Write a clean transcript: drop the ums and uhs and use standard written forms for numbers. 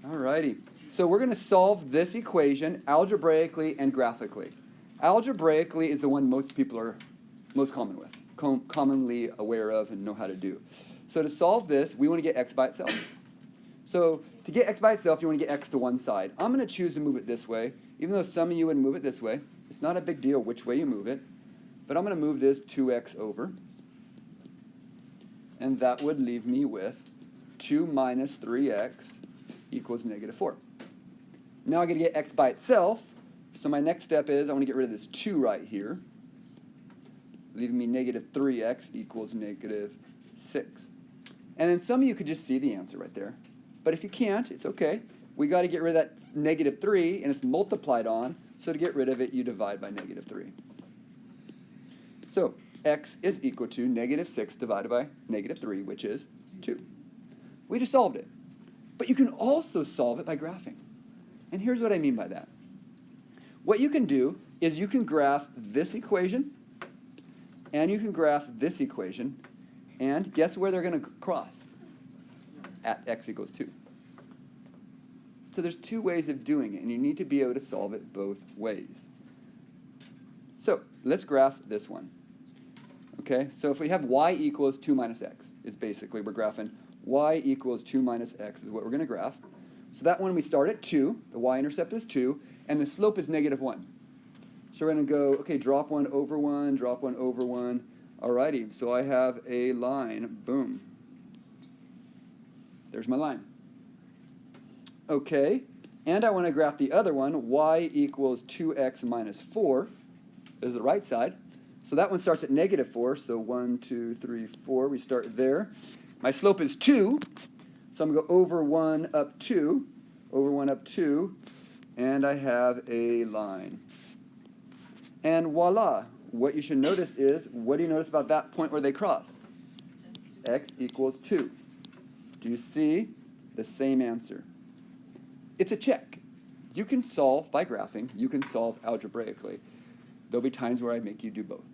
Alrighty. So we're going to solve this equation algebraically and graphically. Algebraically is the one most people are most commonly aware of and know how to do. So to solve this, we want to get x by itself. So to get x by itself, you want to get x to one side. I'm going to choose to move it this way, even though some of you would move it this way. It's not a big deal which way you move it. But I'm going to move this 2x over. And that would leave me with 2 minus 3x equals negative 4. Now I got to get x by itself. So my next step is I want to get rid of this 2 right here, leaving me negative 3x equals negative 6. And then some of you could just see the answer right there. But if you can't, it's okay. We got to get rid of that negative 3, and it's multiplied on. So to get rid of it, you divide by negative 3. So x is equal to negative 6 divided by negative 3, which is 2. We just solved it. But you can also solve it by graphing. And here's what I mean by that. What you can do is you can graph this equation, and you can graph this equation, and guess where they're going to cross? At x equals 2. So there's 2 ways of doing it, and you need to be able to solve it both ways. So let's graph this one. Okay, so if we have y equals 2 minus x, it's basically we're graphing y equals 2 minus x is what we're going to graph. So that one we start at 2, the y-intercept is 2, and the slope is negative 1. So we're going to go, okay, drop 1 over 1, drop 1 over 1. Alrighty, so I have a line, boom. There's my line. Okay, and I want to graph the other one, y equals 2x minus 4. There's the right side. So that one starts at negative 4, so 1, 2, 3, 4. We start there. My slope is 2, so I'm going to go over 1, up 2, over 1, up 2, and I have a line. And voila, what you should notice is, what do you notice about that point where they cross? X equals 2. Do you see the same answer? It's a check. You can solve by graphing. You can solve algebraically. There'll be times where I make you do both.